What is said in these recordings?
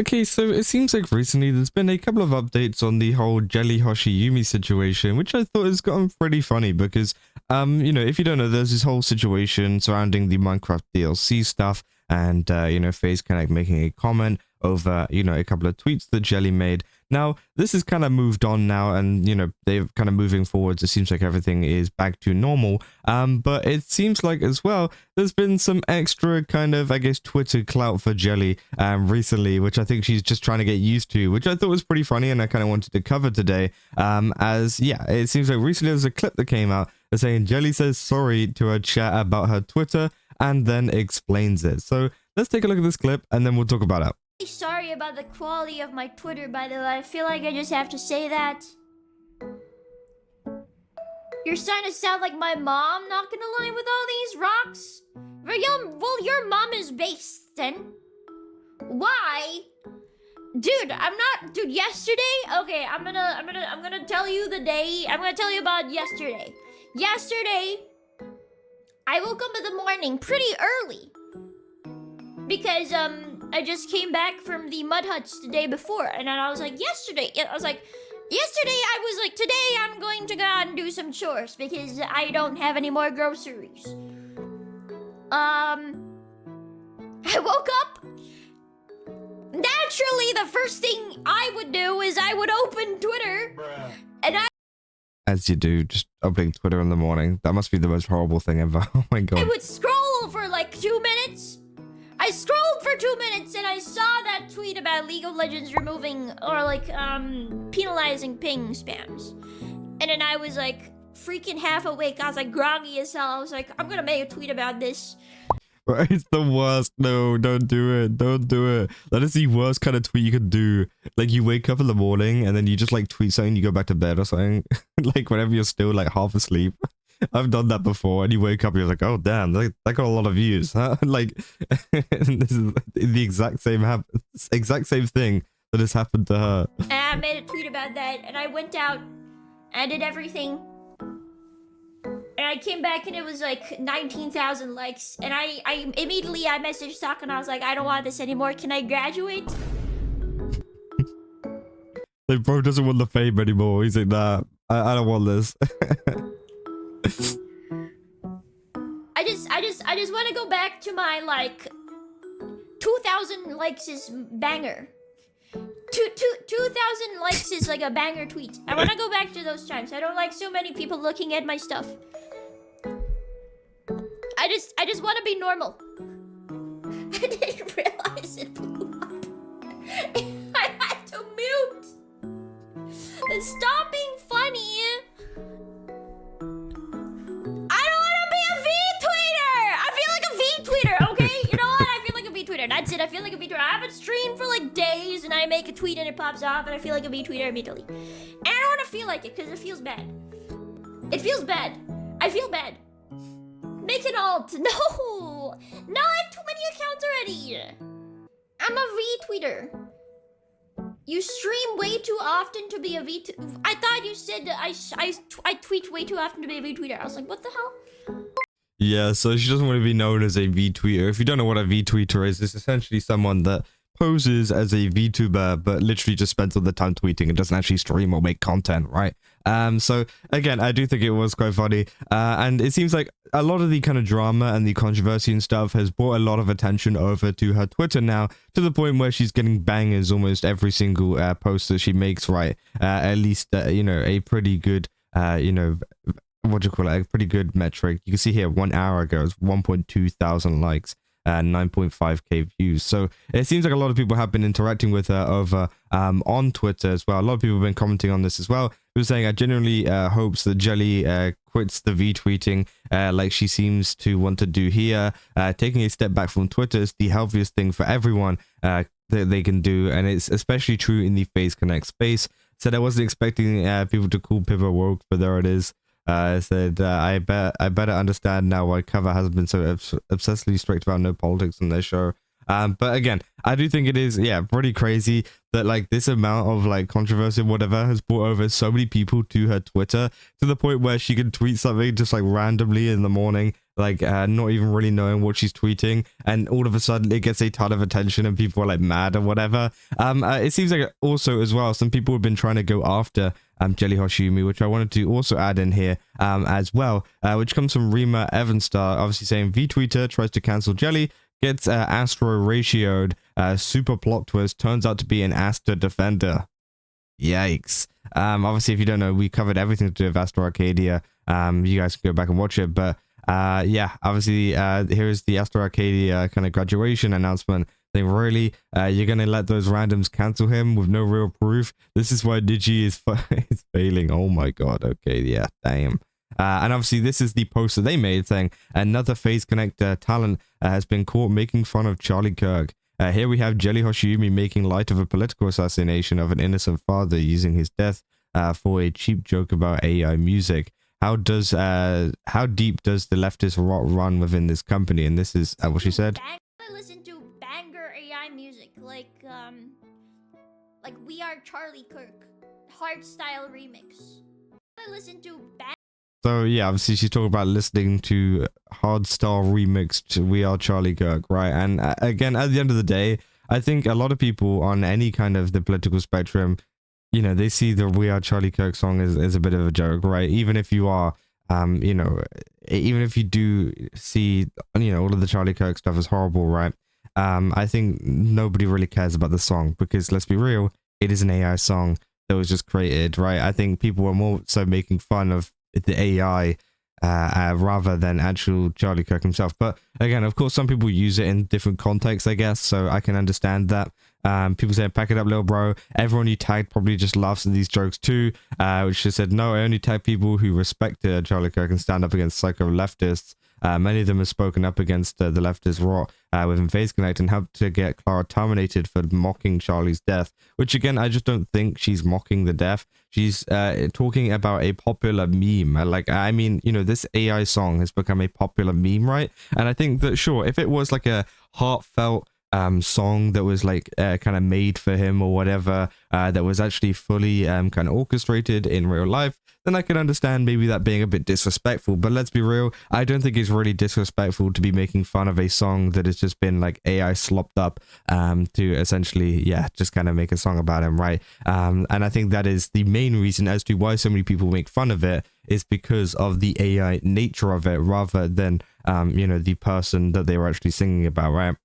Okay, so it seems like recently there's been a couple of updates on the whole Jelly Hoshiumi situation, which I thought has gotten pretty funny because, if you don't know, there's this whole situation surrounding the Minecraft DLC stuff, and FaZe Connect making a comment over, a couple of tweets that Jelly made. Now, this is kind of moved on now, and they're kind of moving forwards. It seems like everything is back to normal. But it seems like as well there's been some extra kind of, I guess, Twitter clout for Jelly recently, which I think she's just trying to get used to, which I thought was pretty funny, and I kind of wanted to cover today. It seems like recently there's a clip that came out saying Jelly says sorry to her chat about her Twitter and then explains it. So let's take a look at this clip and then we'll talk about it. Sorry about the quality of my Twitter, by the way. I feel like I just have to say that. You're starting to sound like my mom, not gonna lie, with all these rocks. Well, your mom is based then. Why? Dude, dude, yesterday? Okay, I'm gonna tell you the day. I'm gonna tell you about yesterday. Yesterday, I woke up in the morning pretty early. Because, I just came back from the mud huts the day before, and then I was like, yesterday, I was like, today I'm going to go out and do some chores because I don't have any more groceries. I woke up. Naturally, the first thing I would do is I would open Twitter, and as you do, just opening Twitter in the morning. That must be the most horrible thing ever. Oh my god. I would scroll for like 2 minutes. I scrolled for 2 minutes and I saw that tweet about League of Legends removing or like penalizing ping spams. And then I was like freaking half awake. I was like groggy as hell. I was like, I'm gonna make a tweet about this. It's the worst. No, don't do it. Don't do it. That is the worst kind of tweet you could do. Like, you wake up in the morning and then you just like tweet something, you go back to bed or something. Like whenever you're still like half asleep. I've done that before, and you wake up, you're like, oh damn, that got a lot of views, huh? Like, this is the exact same thing that has happened to her. And I made a tweet about that, and I went out and did everything. And I came back and it was like 19,000 likes. And I immediately messaged Sokka and I was like, I don't want this anymore. Can I graduate? Like, bro doesn't want the fame anymore. He's like, nah, I don't want this. I just want to go back to my like 2,000 likes is banger. 2,000 likes is like a banger tweet. I want to go back to those times. I don't like so many people looking at my stuff. I just want to be normal. I didn't realize it blew up. I had to mute. Stop being funny. That's it. I feel like a VTuber. I haven't streamed for like days, and I make a tweet and it pops off, and I feel like a VTuber immediately. And I don't want to feel like it because it feels bad. It feels bad. I feel bad. Make an alt. No, I have too many accounts already. I'm a retweeter. You stream way too often to be a VTuber. I thought you said I tweet way too often to be a VTuber. I was like, what the hell? Yeah, so she doesn't want to be known as a VTweeter. If you don't know what a VTweeter is, it's essentially someone that poses as a VTuber, but literally just spends all the time tweeting and doesn't actually stream or make content, right? So again, I do think it was quite funny. And it seems like a lot of the kind of drama and the controversy and stuff has brought a lot of attention over to her Twitter now, to the point where she's getting bangers almost every single post that she makes, right? At least, a pretty good, what do you call it? A pretty good metric. You can see here 1 hour ago, it's 1.2 thousand likes and 9.5k views. So it seems like a lot of people have been interacting with her over on Twitter as well. A lot of people have been commenting on this as well. They were saying, I genuinely hopes that Jelly quits the V-tweeting like she seems to want to do here. Taking a step back from Twitter is the healthiest thing for everyone that they can do, and it's especially true in the FaZe Connect space. Said I wasn't expecting people to call Pippa woke, but there it is. Said, I better understand now why Cover has been so obsessively strict about no politics on their show. But again, I do think it is, pretty crazy that like this amount of like controversy or whatever has brought over so many people to her Twitter, to the point where she can tweet something just like randomly in the morning like not even really knowing what she's tweeting, and all of a sudden it gets a ton of attention and people are like mad or whatever. It seems like also as well some people have been trying to go after Jelly Hoshiumi, which I wanted to also add in here as well, which comes from Rima Evanstar, obviously saying VTweeter tries to cancel Jelly, gets Astro ratioed, super plot twist, turns out to be an Asta defender. Yikes. Obviously, if you don't know, we covered everything to do with Astro Arcadia. You guys can go back and watch it, but yeah, obviously here's the Astro Arcadia kind of graduation announcement. They really, you're gonna let those randoms cancel him with no real proof? This is why Digi is is failing. Oh my god. Okay, yeah, damn. And obviously this is the post that they made saying another Phase Connect talent has been caught making fun of Charlie Kirk. Here we have Jelly Hoshiumi making light of a political assassination of an innocent father using his death for a cheap joke about AI music. How deep does the leftist rot run within this company? And this is what she said. I listen to banger AI music like We Are Charlie Kirk, hardstyle remix. I listen to So yeah, obviously she's talking about listening to hardstyle remix to We Are Charlie Kirk, right? And again, at the end of the day, I think a lot of people on any kind of the political spectrum, you know, they see the We Are Charlie Kirk song as a bit of a joke, right? Even if you are, you know, even if you do see, you know, all of the Charlie Kirk stuff is horrible, right? I think nobody really cares about the song because let's be real, it is an AI song that was just created, right? I think people were more so making fun of the AI rather than actual Charlie Kirk himself. But again, of course, some people use it in different contexts, I guess, so I can understand that. People say, pack it up, little bro. Everyone you tagged probably just laughs at these jokes too, which just said, no, I only tag people who respect Charlie Kirk and stand up against psycho leftists. Many of them have spoken up against the leftist rot within Phase Connect and helped to get Clara terminated for mocking Charlie's death, which again, I just don't think she's mocking the death. She's talking about a popular meme. Like, I mean, you know, this AI song has become a popular meme, right? And I think that, sure, if it was like a heartfelt song that was like kind of made for him or whatever, that was actually fully kind of orchestrated in real life, then I could understand maybe that being a bit disrespectful. But let's be real, I don't think it's really disrespectful to be making fun of a song that has just been like AI slopped up to essentially, yeah, just kind of make a song about him, right? And I think that is the main reason as to why so many people make fun of it, is because of the AI nature of it rather than, you know, the person that they were actually singing about, right?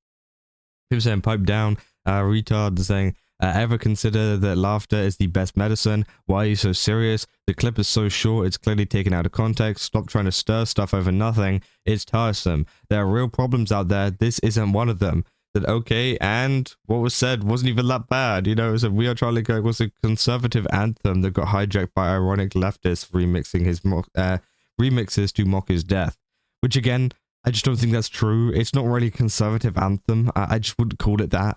People saying pipe down, retard saying, ever consider that laughter is the best medicine? Why are you so serious? The clip is so short, it's clearly taken out of context. Stop trying to stir stuff over nothing. It's tiresome. There are real problems out there. This isn't one of them. That okay, and what was said wasn't even that bad. You know, so We Are Charlie Kirk was a conservative anthem that got hijacked by ironic leftists remixing his remixes to mock his death. Which again, I just don't think that's true. It's not really a conservative anthem. I just wouldn't call it that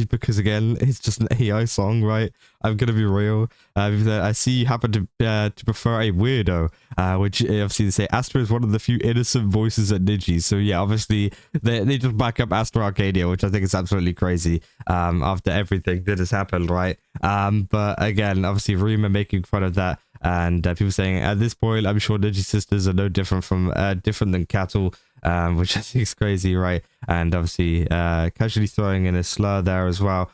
because again, it's just an AI song, right? I'm gonna be real. I see you happen to prefer a weirdo, which obviously they say Astro is one of the few innocent voices at Digi. So yeah, obviously they just back up Astro Arcadia, which I think is absolutely crazy after everything that has happened, right? But again, obviously Rima making fun of that. And people saying at this point, I'm sure Digi sisters are no different from different than cattle, which I think is crazy, right? And obviously, casually throwing in a slur there as well,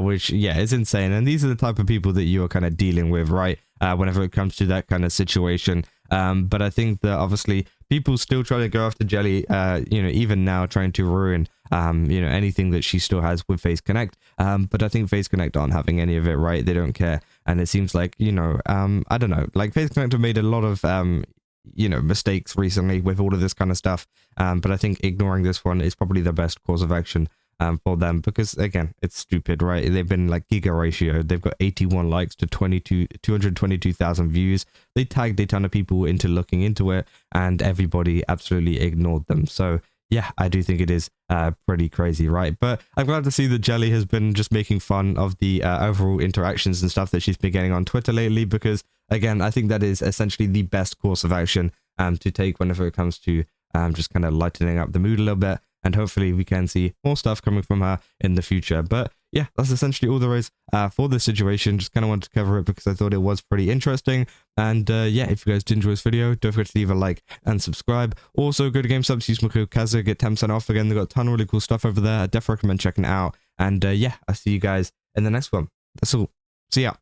which yeah, is insane. And these are the type of people that you are kind of dealing with, right? Whenever it comes to that kind of situation. But I think that obviously people still try to go after Jelly, you know, even now trying to ruin, you know, anything that she still has with Phase Connect. But I think Phase Connect aren't having any of it, right? They don't care. And it seems like, you know, I don't know, like Phase Connect have made a lot of, you know, mistakes recently with all of this kind of stuff. But I think ignoring this one is probably the best course of action for them, because again, it's stupid, right? They've been like giga ratio. They've got 81 likes to 222,000 views. They tagged a ton of people into looking into it, and everybody absolutely ignored them. So yeah, I do think it is pretty crazy, right? But I'm glad to see that Jelly has been just making fun of the overall interactions and stuff that she's been getting on Twitter lately, because again, I think that is essentially the best course of action to take whenever it comes to just kind of lightening up the mood a little bit. And hopefully we can see more stuff coming from her in the future. But yeah, that's essentially all there is for this situation. Just kind of wanted to cover it because I thought it was pretty interesting. And yeah, if you guys did enjoy this video, don't forget to leave a like and subscribe. Also, go to GameStop, use my code Kaza, get 10% off. Again, they've got a ton of really cool stuff over there. I definitely recommend checking it out. And yeah, I'll see you guys in the next one. That's all. See ya.